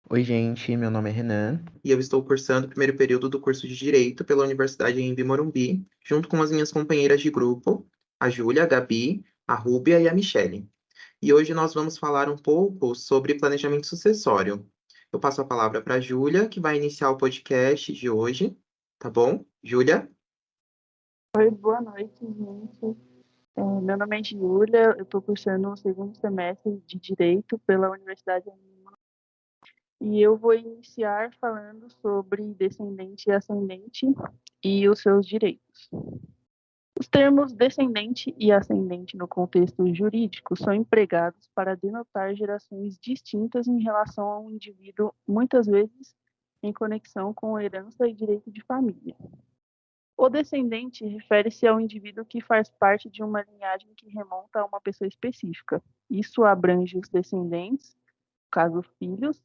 Oi, gente, meu nome é Renan. E eu estou cursando o primeiro período do curso de Direito pela Universidade Anhembi Morumbi, junto com as minhas companheiras de grupo, a Júlia, a Gabi, a Rúbia e a Michele. E hoje nós vamos falar um pouco sobre planejamento sucessório. Eu passo a palavra para a Júlia, que vai iniciar o podcast de hoje, tá bom? Júlia? Oi, boa noite, gente. Meu nome é Júlia, eu estou cursando o segundo semestre de Direito pela Universidade Anima e eu vou iniciar falando sobre descendente e ascendente e os seus direitos. Os termos descendente e ascendente no contexto jurídico são empregados para denotar gerações distintas em relação a um indivíduo, muitas vezes em conexão com herança e direito de família. O descendente refere-se ao indivíduo que faz parte de uma linhagem que remonta a uma pessoa específica. Isso abrange os descendentes, no caso filhos,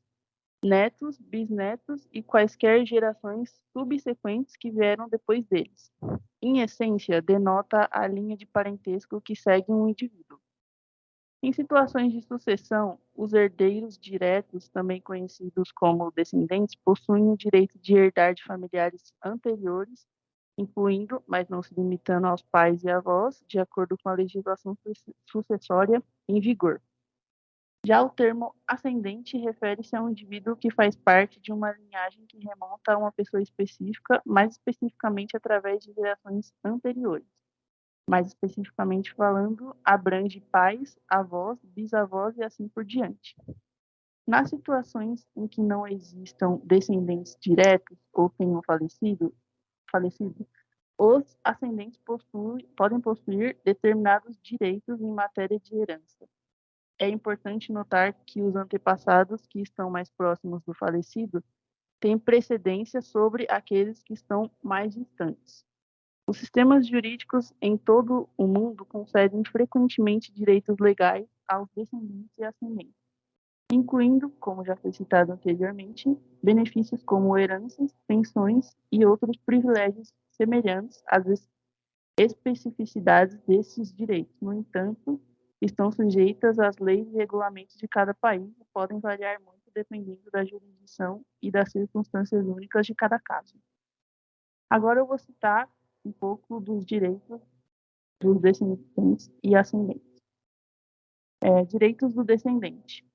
netos, bisnetos e quaisquer gerações subsequentes que vieram depois deles. Em essência, denota a linha de parentesco que segue um indivíduo. Em situações de sucessão, os herdeiros diretos, também conhecidos como descendentes, possuem o direito de herdar de familiares anteriores, incluindo, mas não se limitando aos pais e avós, de acordo com a legislação sucessória em vigor. Já o termo ascendente refere-se a um indivíduo que faz parte de uma linhagem que remonta a uma pessoa específica, mais especificamente através de gerações anteriores. Mais especificamente falando, abrange pais, avós, bisavós e assim por diante. Nas situações em que não existam descendentes diretos ou tenham falecido, os ascendentes podem possuir determinados direitos em matéria de herança. É importante notar que os antepassados que estão mais próximos do falecido têm precedência sobre aqueles que estão mais distantes. Os sistemas jurídicos em todo o mundo concedem frequentemente direitos legais aos descendentes e ascendentes, incluindo, como já foi citado anteriormente, benefícios como heranças, pensões e outros privilégios semelhantes às especificidades desses direitos. No entanto, estão sujeitas às leis e regulamentos de cada país e podem variar muito dependendo da jurisdição e das circunstâncias únicas de cada caso. Agora eu vou citar um pouco dos direitos dos descendentes e ascendentes. Direitos do descendente.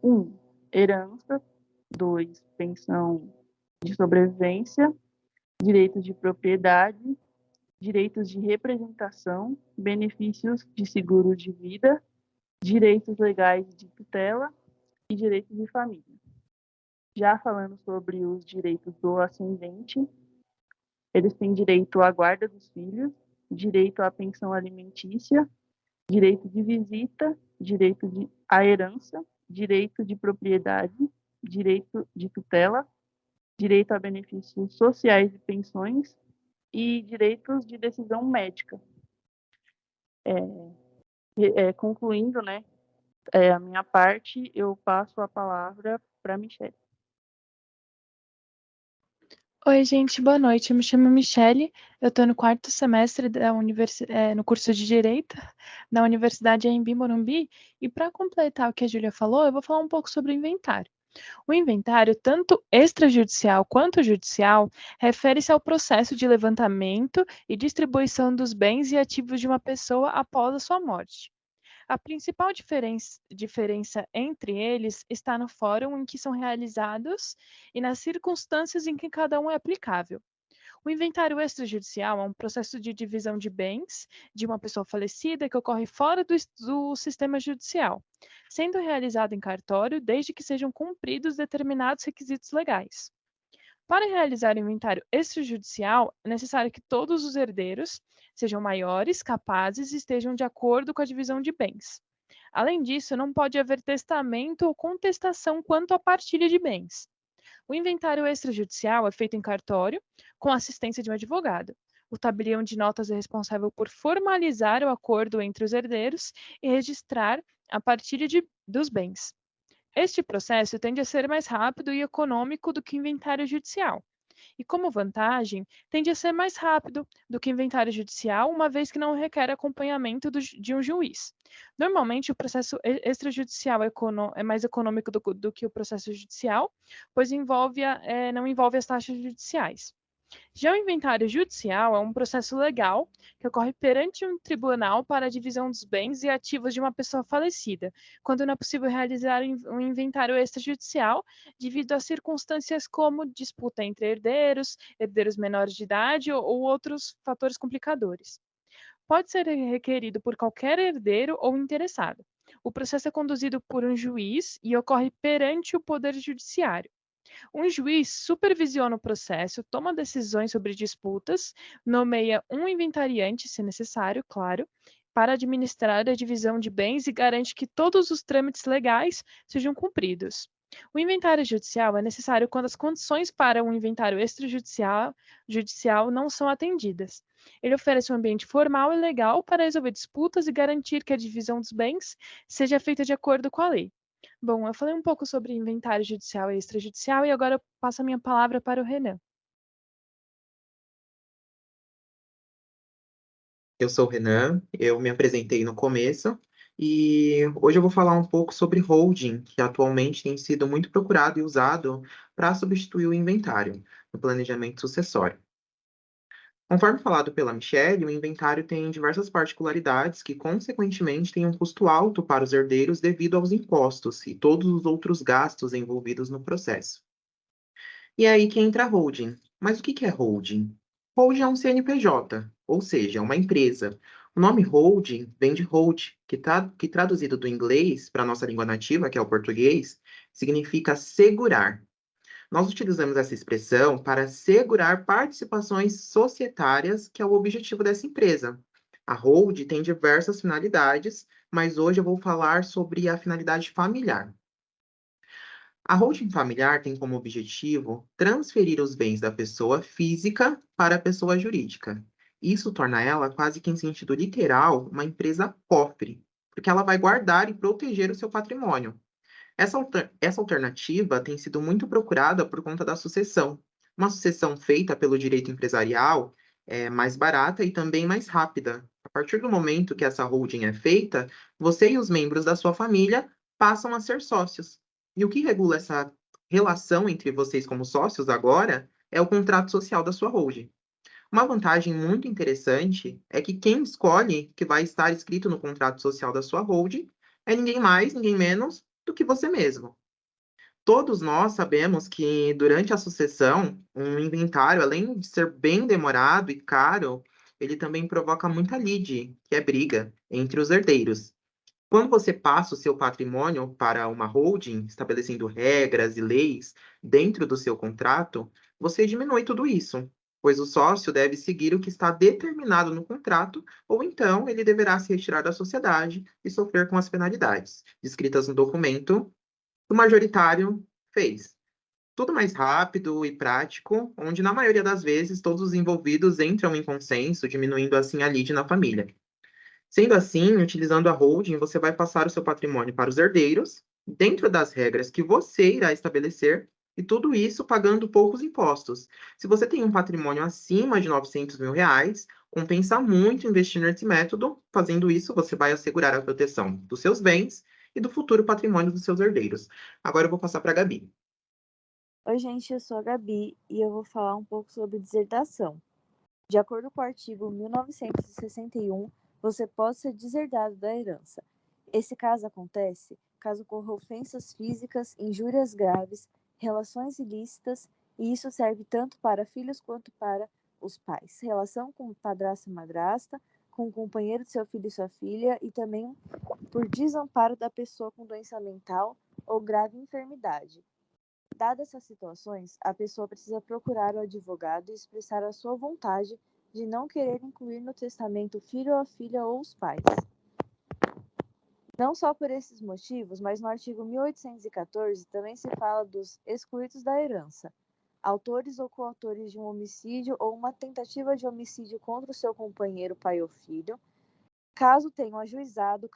1. Herança. 2. Pensão de sobrevivência. Direitos de propriedade. Direitos de representação. Benefícios de seguro de vida. Direitos legais de tutela e direitos de família. Já falando sobre os direitos do ascendente, eles têm direito à guarda dos filhos, direito à pensão alimentícia, direito de visita, à herança, direito de propriedade, direito de tutela, direito a benefícios sociais e pensões e direitos de decisão médica. Concluindo, né, a minha parte, eu passo a palavra para a Michelle. Oi, gente, boa noite. Eu me chamo Michele, eu estou no quarto semestre no curso de Direito na Universidade Anhembi Morumbi, e para completar o que a Júlia falou, eu vou falar um pouco sobre o inventário. O inventário, tanto extrajudicial quanto judicial, refere-se ao processo de levantamento e distribuição dos bens e ativos de uma pessoa após a sua morte. A principal diferença entre eles está no fórum em que são realizados e nas circunstâncias em que cada um é aplicável. O inventário extrajudicial é um processo de divisão de bens de uma pessoa falecida que ocorre fora do sistema judicial, sendo realizado em cartório desde que sejam cumpridos determinados requisitos legais. Para realizar o inventário extrajudicial, é necessário que todos os herdeiros sejam maiores, capazes e estejam de acordo com a divisão de bens. Além disso, não pode haver testamento ou contestação quanto à partilha de bens. O inventário extrajudicial é feito em cartório, com a assistência de um advogado. O tabelião de notas é responsável por formalizar o acordo entre os herdeiros e registrar a partilha dos bens. Este processo tende a ser mais rápido e econômico do que o inventário judicial, E como vantagem, tende a ser mais rápido do que o inventário judicial, uma vez que não requer acompanhamento de um juiz. Normalmente, o processo extrajudicial é mais econômico do que o processo judicial, pois não envolve as taxas judiciais. Já o inventário judicial é um processo legal que ocorre perante um tribunal para a divisão dos bens e ativos de uma pessoa falecida, quando não é possível realizar um inventário extrajudicial devido a circunstâncias como disputa entre herdeiros menores de idade ou outros fatores complicadores. Pode ser requerido por qualquer herdeiro ou interessado. O processo é conduzido por um juiz e ocorre perante o Poder Judiciário. Um juiz supervisiona o processo, toma decisões sobre disputas, nomeia um inventariante, se necessário, claro, para administrar a divisão de bens e garante que todos os trâmites legais sejam cumpridos. O inventário judicial é necessário quando as condições para um inventário extrajudicial não são atendidas. Ele oferece um ambiente formal e legal para resolver disputas e garantir que a divisão dos bens seja feita de acordo com a lei. Bom, eu falei um pouco sobre inventário judicial e extrajudicial e agora eu passo a minha palavra para o Renan. Eu sou o Renan, eu me apresentei no começo e hoje eu vou falar um pouco sobre holding, que atualmente tem sido muito procurado e usado para substituir o inventário no planejamento sucessório. Conforme falado pela Michelle, o inventário tem diversas particularidades que, consequentemente, têm um custo alto para os herdeiros devido aos impostos e todos os outros gastos envolvidos no processo. E é aí que entra a holding. Mas o que é holding? Holding é um CNPJ, ou seja, é uma empresa. O nome holding vem de hold, que traduzido do inglês para a nossa língua nativa, que é o português, significa segurar. Nós utilizamos essa expressão para segurar participações societárias, que é o objetivo dessa empresa. A hold tem diversas finalidades, mas hoje eu vou falar sobre a finalidade familiar. A holding familiar tem como objetivo transferir os bens da pessoa física para a pessoa jurídica. Isso torna ela, quase que em sentido literal, uma empresa cofre, porque ela vai guardar e proteger o seu patrimônio. Essa alternativa tem sido muito procurada por conta da sucessão. Uma sucessão feita pelo direito empresarial é mais barata e também mais rápida. A partir do momento que essa holding é feita, você e os membros da sua família passam a ser sócios. E o que regula essa relação entre vocês como sócios agora é o contrato social da sua holding. Uma vantagem muito interessante é que quem escolhe que vai estar escrito no contrato social da sua holding é ninguém mais, ninguém menos do que você mesmo. Todos nós sabemos que durante a sucessão, um inventário, além de ser bem demorado e caro, ele também provoca muita lide, que é briga, entre os herdeiros. Quando você passa o seu patrimônio para uma holding, estabelecendo regras e leis dentro do seu contrato, você diminui tudo isso, pois o sócio deve seguir o que está determinado no contrato, ou então ele deverá se retirar da sociedade e sofrer com as penalidades descritas no documento que o majoritário fez. Tudo mais rápido e prático, onde na maioria das vezes todos os envolvidos entram em consenso, diminuindo assim a lide na família. Sendo assim, utilizando a holding, você vai passar o seu patrimônio para os herdeiros, dentro das regras que você irá estabelecer, e tudo isso pagando poucos impostos. Se você tem um patrimônio acima de R$ 900.000, compensa muito investir nesse método. Fazendo isso, você vai assegurar a proteção dos seus bens e do futuro patrimônio dos seus herdeiros. Agora eu vou passar para a Gabi. Oi, gente, eu sou a Gabi e eu vou falar um pouco sobre dissertação. De acordo com o artigo 1961, você pode ser deserdado da herança. Esse caso acontece caso ocorra ofensas físicas, injúrias graves, relações ilícitas, e isso serve tanto para filhos quanto para os pais. Relação com padrasto e madrasta, com o companheiro de seu filho e sua filha, e também por desamparo da pessoa com doença mental ou grave enfermidade. Dadas essas situações, a pessoa precisa procurar o advogado e expressar a sua vontade de não querer incluir no testamento o filho ou a filha ou os pais. Não só por esses motivos, mas no artigo 1814 também se fala dos excluídos da herança, autores ou coautores de um homicídio ou uma tentativa de homicídio contra o seu companheiro, pai ou filho, caso tenham ajuizado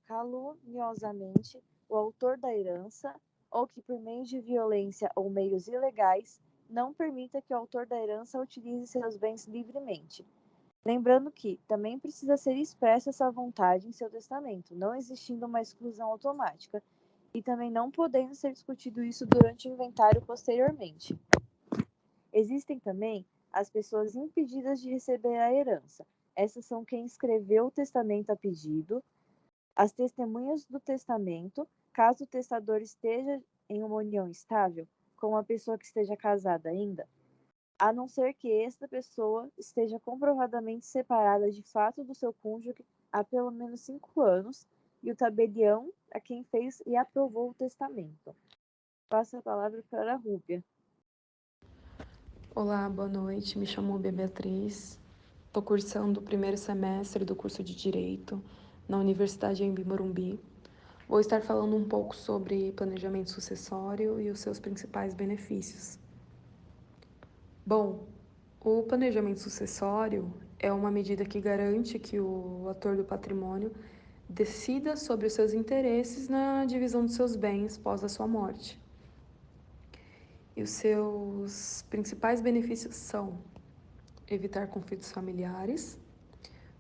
caluniosamente o autor da herança, ou que por meio de violência ou meios ilegais não permita que o autor da herança utilize seus bens livremente. Lembrando que também precisa ser expressa essa vontade em seu testamento, não existindo uma exclusão automática, e também não podendo ser discutido isso durante o inventário posteriormente. Existem também as pessoas impedidas de receber a herança. Essas são quem escreveu o testamento a pedido, as testemunhas do testamento, caso o testador esteja em uma união estável com uma pessoa que esteja casada ainda, a não ser que esta pessoa esteja comprovadamente separada de fato do seu cônjuge há pelo menos 5 anos, e o tabelião a quem fez e aprovou o testamento. Passo a palavra para a Rúbia. Olá, boa noite. Me chamo Beatriz. Estou cursando o primeiro semestre do curso de Direito na Universidade Anhembi Morumbi. Vou estar falando um pouco sobre planejamento sucessório e os seus principais benefícios. Bom, o planejamento sucessório é uma medida que garante que o autor do patrimônio decida sobre os seus interesses na divisão dos seus bens após a sua morte. E os seus principais benefícios são evitar conflitos familiares,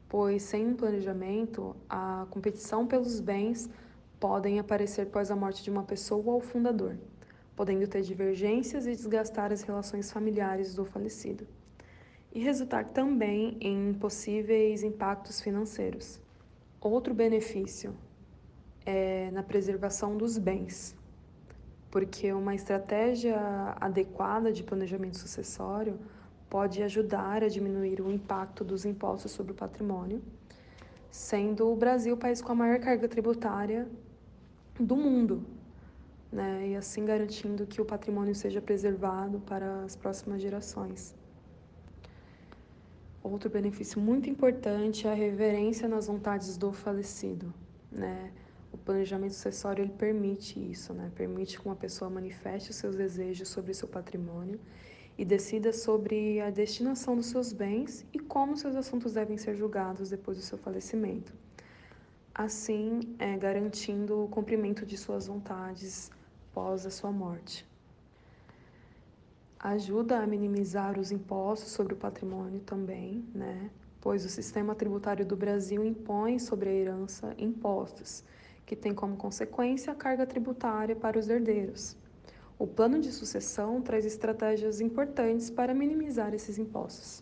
pois sem um planejamento, a competição pelos bens podem aparecer após a morte de uma pessoa ou fundador, podendo ter divergências e desgastar as relações familiares do falecido, e resultar também em possíveis impactos financeiros. Outro benefício é na preservação dos bens, porque uma estratégia adequada de planejamento sucessório pode ajudar a diminuir o impacto dos impostos sobre o patrimônio, sendo o Brasil o país com a maior carga tributária do mundo, né? E assim garantindo que o patrimônio seja preservado para as próximas gerações. Outro benefício muito importante é a reverência nas vontades do falecido, né? O planejamento sucessório ele permite isso, né? Permite que uma pessoa manifeste os seus desejos sobre o seu patrimônio e decida sobre a destinação dos seus bens e como seus assuntos devem ser julgados depois do seu falecimento. Assim, garantindo o cumprimento de suas vontades após a sua morte. Ajuda a minimizar os impostos sobre o patrimônio também, né? Pois o sistema tributário do Brasil impõe sobre a herança impostos, que tem como consequência a carga tributária para os herdeiros. O plano de sucessão traz estratégias importantes para minimizar esses impostos.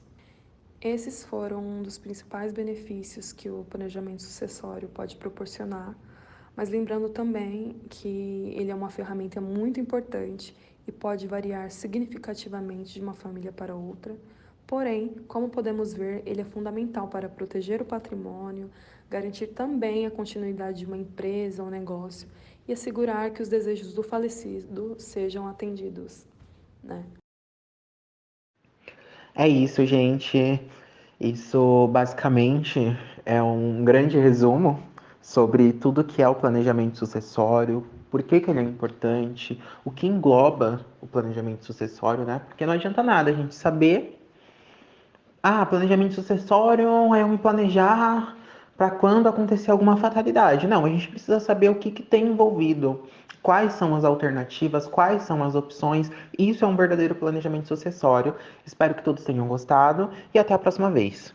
Esses foram um dos principais benefícios que o planejamento sucessório pode proporcionar, mas lembrando também que ele é uma ferramenta muito importante e pode variar significativamente de uma família para outra. Porém, como podemos ver, ele é fundamental para proteger o patrimônio, garantir também a continuidade de uma empresa ou negócio e assegurar que os desejos do falecido sejam atendidos, né? É isso, gente. Isso basicamente é um grande resumo sobre tudo que é o planejamento sucessório, por que que ele é importante, o que engloba o planejamento sucessório, né? Porque não adianta nada a gente saber, planejamento sucessório é eu me planejar para quando acontecer alguma fatalidade. Não, a gente precisa saber o que que tem envolvido, quais são as alternativas, quais são as opções. Isso é um verdadeiro planejamento sucessório. Espero que todos tenham gostado e até a próxima vez.